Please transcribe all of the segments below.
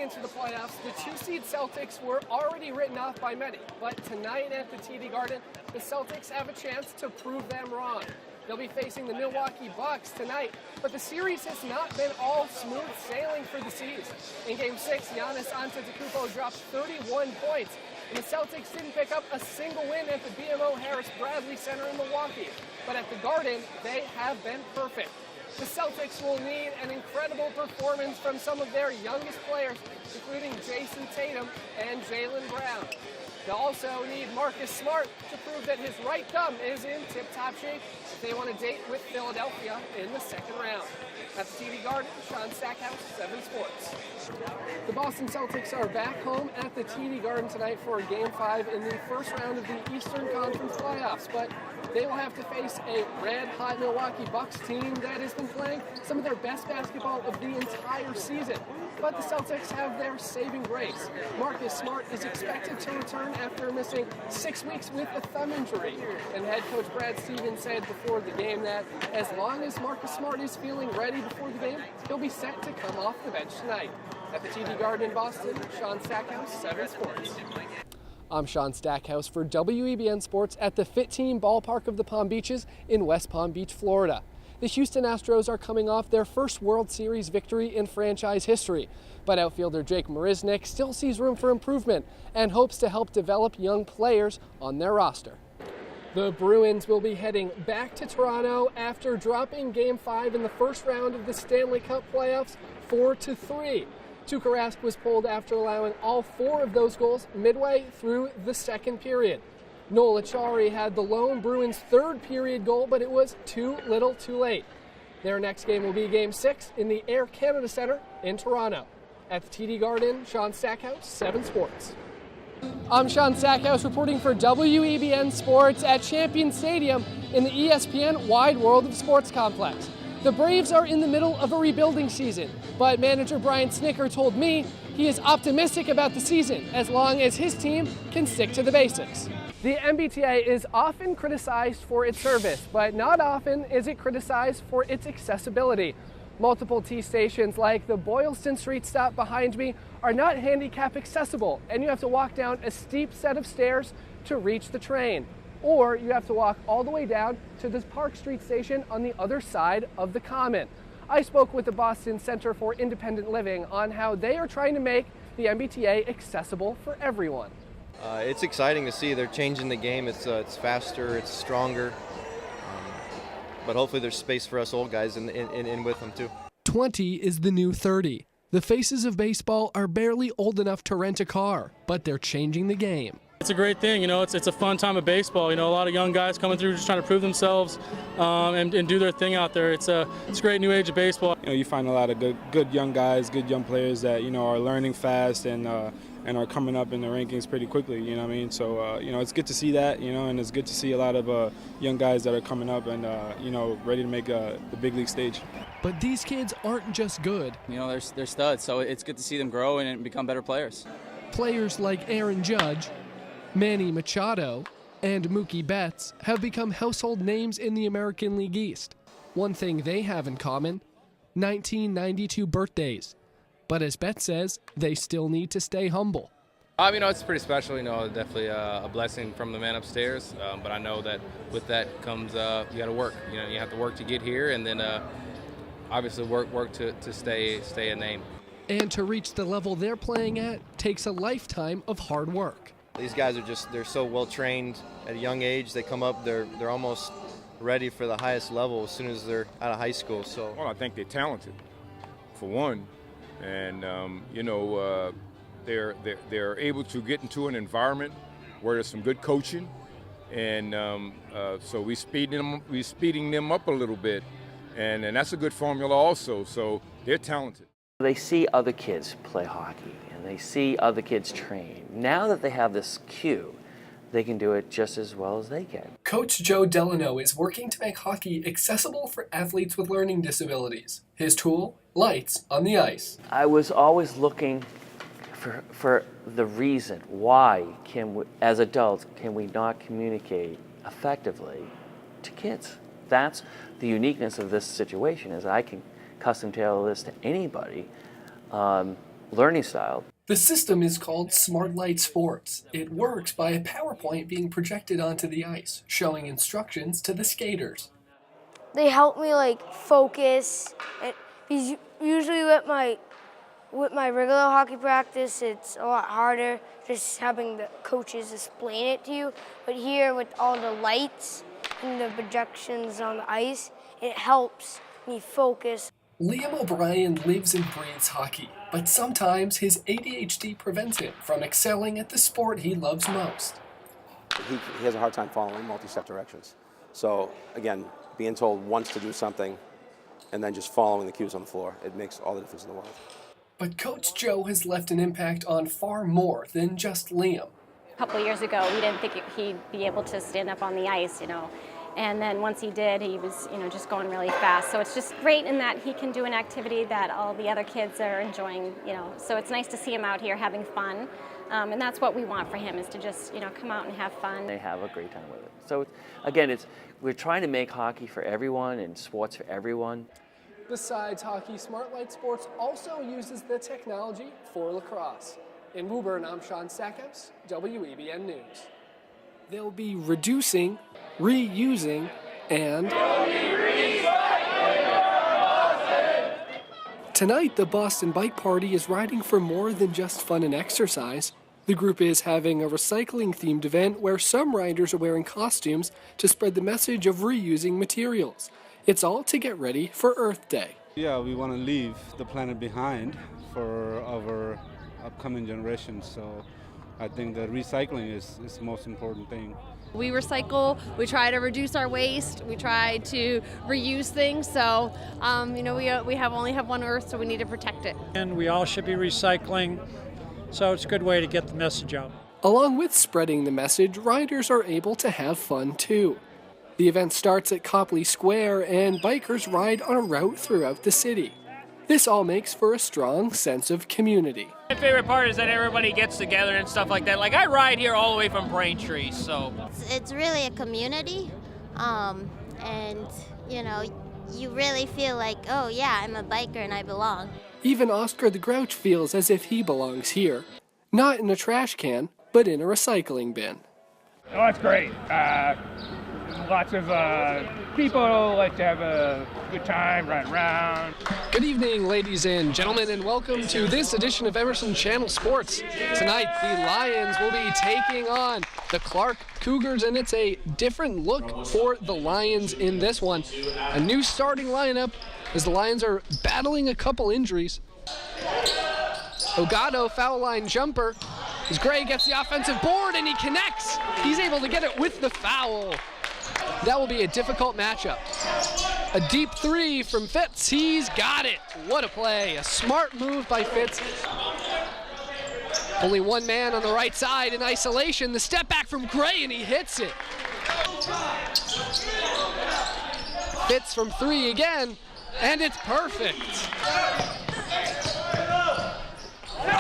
into the playoffs, the 2-seed Celtics were already written off by many. But tonight at the TD Garden, the Celtics have a chance to prove them wrong. They'll be facing the Milwaukee Bucks tonight, but the series has not been all smooth sailing for the C's. In Game 6, Giannis Antetokounmpo dropped 31 points, and the Celtics didn't pick up a single win at the BMO Harris Bradley Center in Milwaukee. But at the Garden, they have been perfect. The Celtics will need an incredible performance from some of their youngest players, including Jason Tatum and Jaylen Brown. They'll also need Marcus Smart to prove that his right thumb is in tip-top shape if they want to date with Philadelphia in the second round. At the TD Garden, Sean Stackhouse, 7 Sports. The Boston Celtics are back home at the TD Garden tonight for Game 5 in the first round of the Eastern Conference playoffs, but they will have to face a red-hot Milwaukee Bucks team that has been playing some of their best basketball of the entire season. But the Celtics have their saving grace. Marcus Smart is expected to return after missing 6 weeks with a thumb injury. And head coach Brad Stevens said before the game that as long as Marcus Smart is feeling ready before the game, he'll be set to come off the bench tonight. At the TD Garden in Boston, Sean Stackhouse, 7 Sports. I'm Sean Stackhouse for WEBN Sports at the Fit Team Ballpark of the Palm Beaches in West Palm Beach, Florida. The Houston Astros are coming off their first World Series victory in franchise history, but outfielder Jake Marisnick still sees room for improvement and hopes to help develop young players on their roster. The Bruins will be heading back to Toronto after dropping Game 5 in the first round of the Stanley Cup playoffs 4-3. Tuukka Rask was pulled after allowing all 4 of those goals midway through the second period. Noel Acciari had the lone Bruins' third period goal, but it was too little too late. Their next game will be Game 6 in the Air Canada Centre in Toronto. At the TD Garden, Sean Stackhouse, 7 Sports. I'm Sean Stackhouse reporting for WEBN Sports at Champion Stadium in the ESPN Wide World of Sports complex. The Braves are in the middle of a rebuilding season, but manager Brian Snitker told me he is optimistic about the season as long as his team can stick to the basics. The MBTA is often criticized for its service, but not often is it criticized for its accessibility. Multiple T stations like the Boylston Street stop behind me are not handicap accessible, and you have to walk down a steep set of stairs to reach the train. Or you have to walk all the way down to the Park Street station on the other side of the Common. I spoke with the Boston Center for Independent Living on how they are trying to make the MBTA accessible for everyone. It's exciting to see. They're changing the game. It's faster, it's stronger, but hopefully there's space for us old guys in with them too. 20 is the new 30. The faces of baseball are barely old enough to rent a car, but they're changing the game. It's a great thing, it's a fun time of baseball. A lot of young guys coming through just trying to prove themselves and do their thing out there. It's a great new age of baseball. You find a lot of good young guys, good young players that are learning fast and are coming up in the rankings pretty quickly. So it's good to see that. And it's good to see a lot of young guys that are coming up and ready to make the big league stage. But these kids aren't just good. They're studs, so it's good to see them grow and become better players. Players like Aaron Judge, Manny Machado, and Mookie Betts have become household names in the American League East. One thing they have in common, 1992 birthdays. But as Betts says, they still need to stay humble. It's pretty special, definitely a blessing from the man upstairs. But I know that with that comes, you got to work. You have to work to get here, and then obviously work to stay a name. And to reach the level they're playing at takes a lifetime of hard work. These guys they're so well trained at a young age. They come up, they're almost ready for the highest level as soon as they're out of high school. So I think they're talented, for one, and they're able to get into an environment where there's some good coaching, and so we're speeding them up a little bit, and that's a good formula also. So they're talented. They see other kids play hockey and they see other kids train. Now that they have this cue, they can do it just as well as they can. Coach Joe Delano is working to make hockey accessible for athletes with learning disabilities. His tool, lights on the ice. I was always looking for the reason why as adults can we not communicate effectively to kids. That's the uniqueness of this situation, is I can custom tailor this to anybody, learning style. The system is called Smart Light Sports. It works by a PowerPoint being projected onto the ice, showing instructions to the skaters. They help me focus. Because usually with my regular hockey practice, it's a lot harder just having the coaches explain it to you. But here with all the lights and the projections on the ice, it helps me focus. Liam O'Brien lives and breathes hockey, but sometimes his ADHD prevents him from excelling at the sport he loves most. He has a hard time following multi-step directions. So again, being told once to do something and then just following the cues on the floor, it makes all the difference in the world. But Coach Joe has left an impact on far more than just Liam. A couple of years ago, we didn't think he'd be able to stand up on the ice, And then once he did, he was, just going really fast. So it's just great in that he can do an activity that all the other kids are enjoying, So it's nice to see him out here having fun. And that's what we want for him, is to just, come out and have fun. They have a great time with it. So again, we're trying to make hockey for everyone and sports for everyone. Besides hockey, Smart Light Sports also uses the technology for lacrosse. In Woburn, I'm Sean Stackhouse, WEBN News. They'll be reducing, reusing, and tonight the Boston Bike Party is riding for more than just fun and exercise. The group is having a recycling-themed event where some riders are wearing costumes to spread the message of reusing materials. It's all to get ready for Earth Day. Yeah, we want to leave the planet behind for our upcoming generations, so I think that recycling is the most important thing. We recycle, we try to reduce our waste, we try to reuse things, so we only have one Earth, so we need to protect it. And we all should be recycling, so it's a good way to get the message out. Along with spreading the message, riders are able to have fun too. The event starts at Copley Square and bikers ride on a route throughout the city. This all makes for a strong sense of community. My favorite part is that everybody gets together and stuff like that. Like, I ride here all the way from Braintree, so. It's really a community, and, you really feel like, oh yeah, I'm a biker and I belong. Even Oscar the Grouch feels as if he belongs here. Not in a trash can, but in a recycling bin. Oh, it's great. Lots of people like to have a good time, run around. Good evening, ladies and gentlemen, and welcome to this edition of Emerson Channel Sports. Tonight, the Lions will be taking on the Clark Cougars, and it's a different look for the Lions in this one. A new starting lineup as the Lions are battling a couple injuries. Ogado, foul line jumper, as Gray gets the offensive board and he connects. He's able to get it with the foul. That will be a difficult matchup. A deep three from Fitz. He's got it. What a play. A smart move by Fitz. Only one man on the right side in isolation. The step back from Gray and he hits it. Fitz from three again, and it's perfect.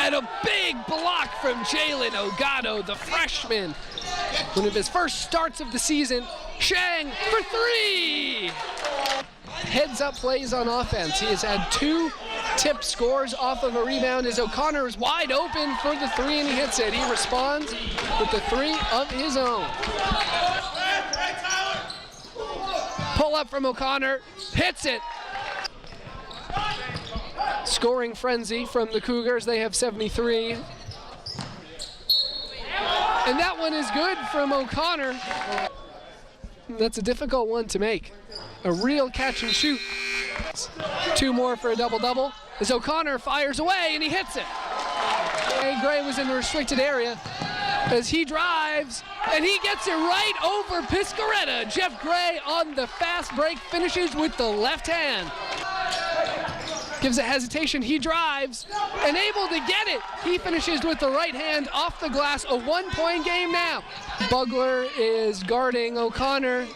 And a big block from Jalen Ogado, the freshman. One of his first starts of the season. Shang for three! Heads up plays on offense. He has had two tip scores off of a rebound as O'Connor is wide open for the three and he hits it. He responds with the three of his own. Pull up from O'Connor, hits it. Scoring frenzy from the Cougars. They have 73. And that one is good from O'Connor. That's a difficult one to make. A real catch and shoot. Two more for a double-double. As O'Connor fires away and he hits it. And Gray was in the restricted area as he drives and he gets it right over Piscaretta. Jeff Gray on the fast break finishes with the left hand. Gives a hesitation, he drives, and able to get it. He finishes with the right hand off the glass, a 1-point game now. Bugler is guarding O'Connor.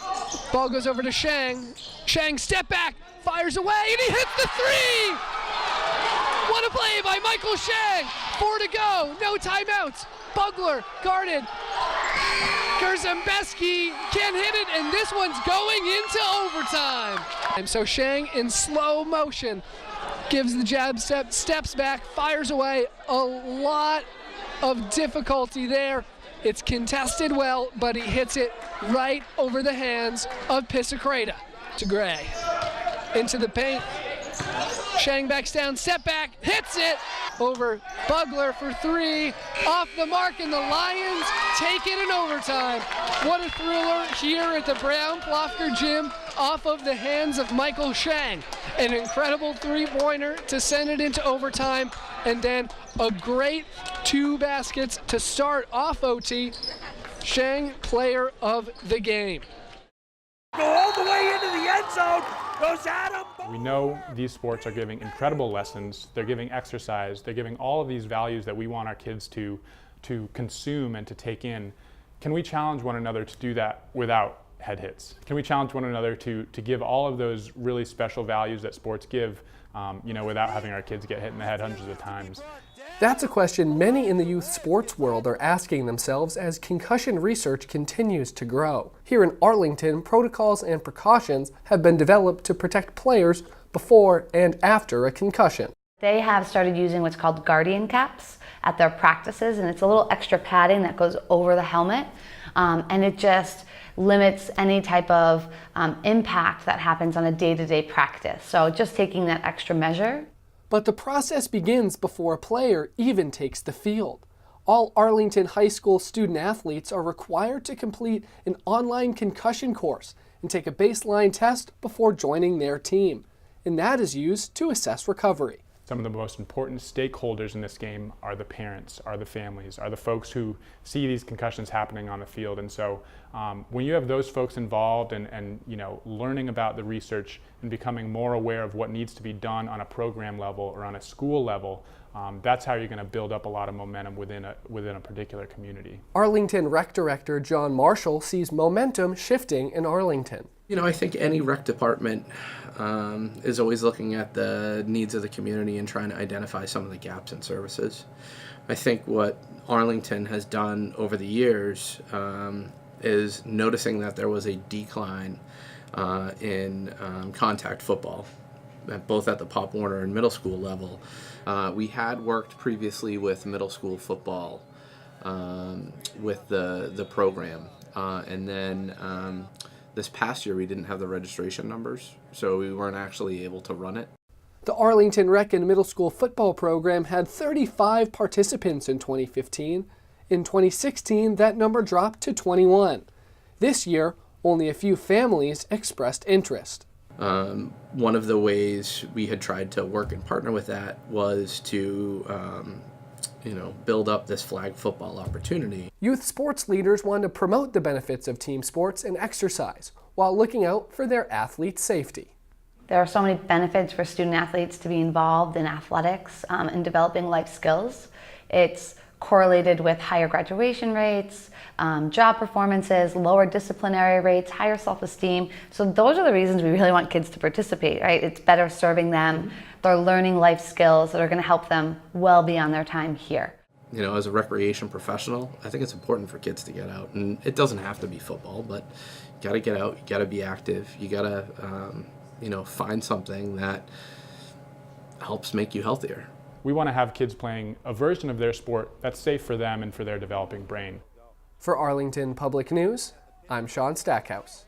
Ball goes over to Shang. Shang step back, fires away, and he hits the three! What a play by Michael Shang! 4 to go, no timeouts. Bugler guarded. Kurzembeski can't hit it, and this one's going into overtime. And so Shang in slow motion gives the jab step, steps back, fires away. A lot of difficulty there. It's contested well, but he hits it right over the hands of Pisacreta to Gray. Into the paint. Shang backs down, step back, hits it over Bugler for three. Off the mark, and the Lions take it in overtime. What a thriller here at the Brown Plofker Gym off of the hands of Michael Shang. An incredible three-pointer to send it into overtime, and then a great 2 baskets to start off OT. Shang, player of the game. Go all the way into the end zone. Goes Adam. We know these sports are giving incredible lessons. They're giving exercise. They're giving all of these values that we want our kids to consume and to take in. Can we challenge one another to do that without head hits? Can we challenge one another to give all of those really special values that sports give, without having our kids get hit in the head hundreds of times? That's a question many in the youth sports world are asking themselves as concussion research continues to grow. Here in Arlington, protocols and precautions have been developed to protect players before and after a concussion. They have started using what's called guardian caps at their practices, and it's a little extra padding that goes over the helmet, and it just limits any type of impact that happens on a day-to-day practice. So just taking that extra measure. But the process begins before a player even takes the field. All Arlington High School student athletes are required to complete an online concussion course and take a baseline test before joining their team. And that is used to assess recovery. Some of the most important stakeholders in this game are the parents, are the families, are the folks who see these concussions happening on the field. And so when you have those folks involved and learning about the research and becoming more aware of what needs to be done on a program level or on a school level, that's how you're going to build up a lot of momentum within a particular community. Arlington Rec Director John Marshall sees momentum shifting in Arlington. I think any rec department is always looking at the needs of the community and trying to identify some of the gaps in services. I think what Arlington has done over the years is noticing that there was a decline in contact football, both at the Pop Warner and middle school level. We had worked previously with middle school football with the program, and then this past year we didn't have the registration numbers, so we weren't actually able to run it. The Arlington Rec and Middle School football program had 35 participants in 2015. In 2016, that number dropped to 21. This year, only a few families expressed interest. One of the ways we had tried to work and partner with that was to build up this flag football opportunity. Youth sports leaders want to promote the benefits of team sports and exercise while looking out for their athletes' safety. There are so many benefits for student athletes to be involved in athletics and developing life skills. It's correlated with higher graduation rates, job performances, lower disciplinary rates, higher self-esteem. So those are the reasons we really want kids to participate, right? It's better serving them. They're learning life skills that are going to help them well beyond their time here. As a recreation professional, I think it's important for kids to get out. And it doesn't have to be football, but you got to get out, you got to be active, you got to, find something that helps make you healthier. We want to have kids playing a version of their sport that's safe for them and for their developing brain. For Arlington Public News, I'm Sean Stackhouse.